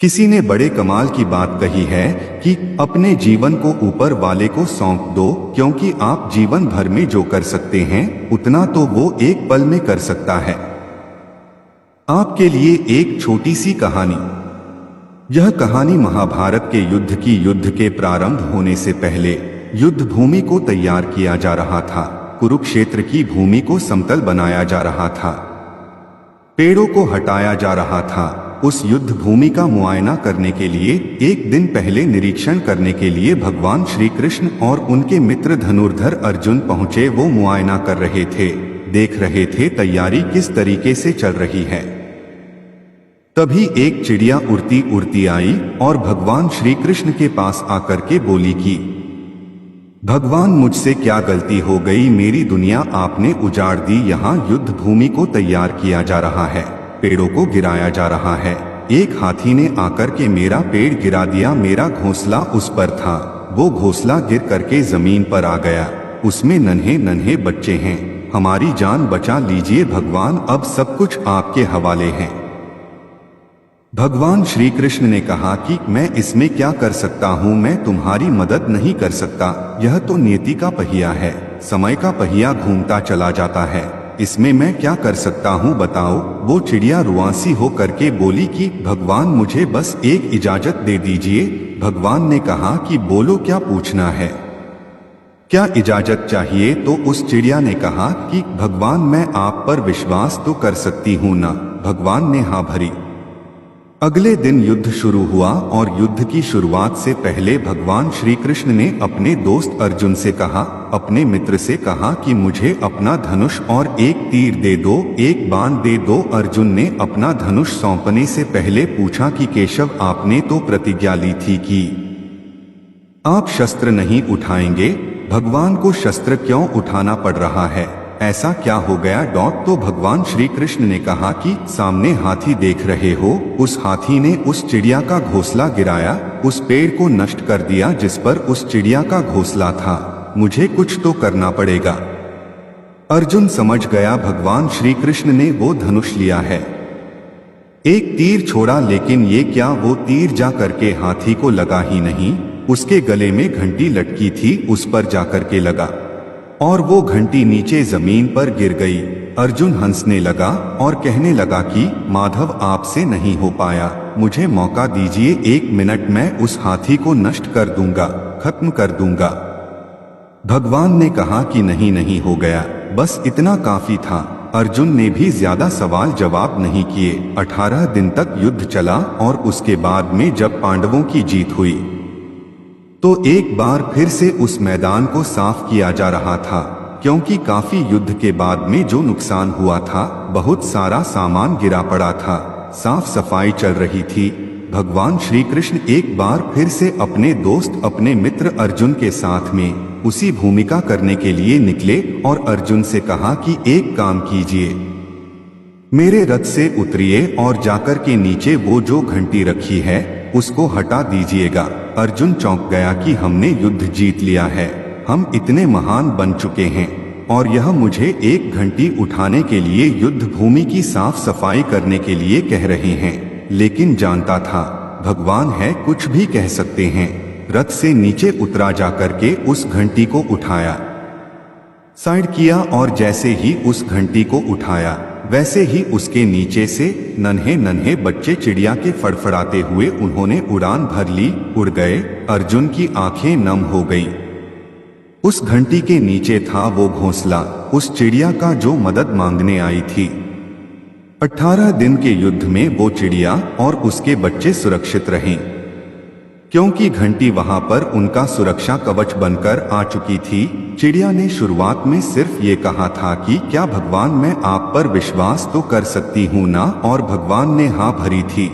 किसी ने बड़े कमाल की बात कही है कि अपने जीवन को ऊपर वाले को सौंप दो, क्योंकि आप जीवन भर में जो कर सकते हैं उतना तो वो एक पल में कर सकता है। आपके लिए एक छोटी सी कहानी। यह कहानी महाभारत के युद्ध के प्रारंभ होने से पहले युद्ध भूमि को तैयार किया जा रहा था। कुरुक्षेत्र की भूमि को समतल बनाया जा रहा था, पेड़ों को हटाया जा रहा था। उस युद्ध भूमि का मुआयना करने के लिए एक दिन पहले निरीक्षण करने के लिए भगवान श्री कृष्ण और उनके मित्र धनुर्धर अर्जुन पहुंचे। वो मुआयना कर रहे थे, देख रहे थे तैयारी किस तरीके से चल रही है। तभी एक चिड़िया उड़ती उड़ती आई और भगवान श्री कृष्ण के पास आकर के बोली कि भगवान, मुझसे क्या गलती हो गई? मेरी दुनिया आपने उजाड़ दी। यहाँ युद्ध भूमि को तैयार किया जा रहा है, पेड़ों को गिराया जा रहा है। एक हाथी ने आकर के मेरा पेड़ गिरा दिया। मेरा घोंसला उस पर था, वो घोंसला गिर करके जमीन पर आ गया। उसमें नन्हे नन्हे बच्चे हैं। हमारी जान बचा लीजिए भगवान, अब सब कुछ आपके हवाले है। भगवान श्री कृष्ण ने कहा कि मैं इसमें क्या कर सकता हूँ, मैं तुम्हारी मदद नहीं कर सकता। यह तो नियति का पहिया है, समय का पहिया घूमता चला जाता है, इसमें मैं क्या कर सकता हूँ बताओ। वो चिड़िया रुआंसी हो करके बोली कि भगवान, मुझे बस एक इजाजत दे दीजिए। भगवान ने कहा कि बोलो, क्या पूछना है, क्या इजाजत चाहिए? तो उस चिड़िया ने कहा कि भगवान, मैं आप पर विश्वास तो कर सकती हूँ ना? भगवान ने हाँ भरी। अगले दिन युद्ध शुरू हुआ और युद्ध की शुरुआत से पहले भगवान श्री कृष्ण ने अपने दोस्त अर्जुन से कहा, अपने मित्र से कहा कि मुझे अपना धनुष और एक तीर दे दो, एक बाण दे दो। अर्जुन ने अपना धनुष सौंपने से पहले पूछा कि केशव, आपने तो प्रतिज्ञा ली थी कि आप शस्त्र नहीं उठाएंगे, भगवान को शस्त्र क्यों उठाना पड़ रहा है? ऐसा क्या हो गया? तो भगवान श्री कृष्ण ने कहा कि सामने हाथी देख रहे हो, उस हाथी ने उस चिड़िया का घोंसला गिराया, उस पेड़ को नष्ट कर दिया जिस पर उस चिड़िया का घोंसला था। मुझे कुछ तो करना पड़ेगा। अर्जुन समझ गया भगवान श्री कृष्ण ने वो धनुष लिया है। एक तीर छोड़ा, लेकिन ये क्या, वो तीर जा करके हाथी को लगा ही नहीं। उसके गले में घंटी लटकी थी, उस पर जाकर के लगा और वो घंटी नीचे जमीन पर गिर गई। अर्जुन हंसने लगा और कहने लगा कि माधव, आपसे नहीं हो पाया, मुझे मौका दीजिए, 1 मिनट में उस हाथी को नष्ट कर दूंगा, खत्म कर दूंगा। भगवान ने कहा कि नहीं, नहीं हो गया, बस इतना काफी था। अर्जुन ने भी ज्यादा सवाल जवाब नहीं किए। 18 दिन तक युद्ध चला और उसके बाद में जब पांडवों की जीत हुई तो एक बार फिर से उस मैदान को साफ किया जा रहा था, क्योंकि काफी युद्ध के बाद में जो नुकसान हुआ था, बहुत सारा सामान गिरा पड़ा था, साफ सफाई चल रही थी। भगवान श्री कृष्ण एक बार फिर से अपने दोस्त, अपने मित्र अर्जुन के साथ में उसी भूमिका करने के लिए निकले और अर्जुन से कहा कि एक काम कीजिए, मेरे रथ से उतरिए और जाकर के नीचे वो जो घंटी रखी है उसको हटा दीजिएगा। अर्जुन चौंक गया कि हमने युद्ध जीत लिया है, हम इतने महान बन चुके हैं और यह मुझे एक घंटी उठाने के लिए युद्ध भूमि की साफ सफाई करने के लिए कह रहे हैं। लेकिन जानता था भगवान है, कुछ भी कह सकते हैं। रथ से नीचे उतरा, जाकर के उस घंटी को उठाया, साइड किया और जैसे ही उस घंटी को उठाया वैसे ही उसके नीचे से नन्हे नन्हे बच्चे चिड़िया के फड़फड़ाते हुए उन्होंने उड़ान भर ली, उड़ गए। अर्जुन की आंखें नम हो गईं। उस घंटी के नीचे था वो घोंसला उस चिड़िया का जो मदद मांगने आई थी। 18 दिन के युद्ध में वो चिड़िया और उसके बच्चे सुरक्षित रहे, क्योंकि घंटी वहां पर उनका सुरक्षा कवच बनकर आ चुकी थी। चिड़िया ने शुरुआत में सिर्फ ये कहा था कि क्या भगवान, मैं आप पर विश्वास तो कर सकती हूँ ना? और भगवान ने हाँ भरी थी।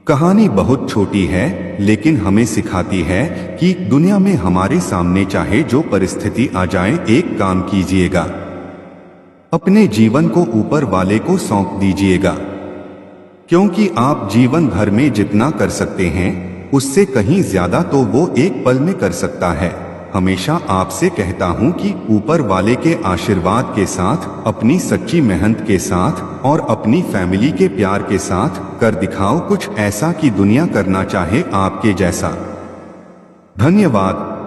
कहानी बहुत छोटी है, लेकिन हमें सिखाती है कि दुनिया में हमारे सामने चाहे जो परिस्थिति आ जाए, एक काम कीजिएगा, अपने जीवन को ऊपर वाले को सौंप दीजिएगा, क्योंकि आप जीवन भर में जितना कर सकते हैं उससे कहीं ज्यादा तो वो एक पल में कर सकता है। हमेशा आपसे कहता हूँ कि ऊपर वाले के आशीर्वाद के साथ, अपनी सच्ची मेहनत के साथ और अपनी फैमिली के प्यार के साथ कर दिखाओ कुछ ऐसा कि दुनिया करना चाहे आपके जैसा। धन्यवाद।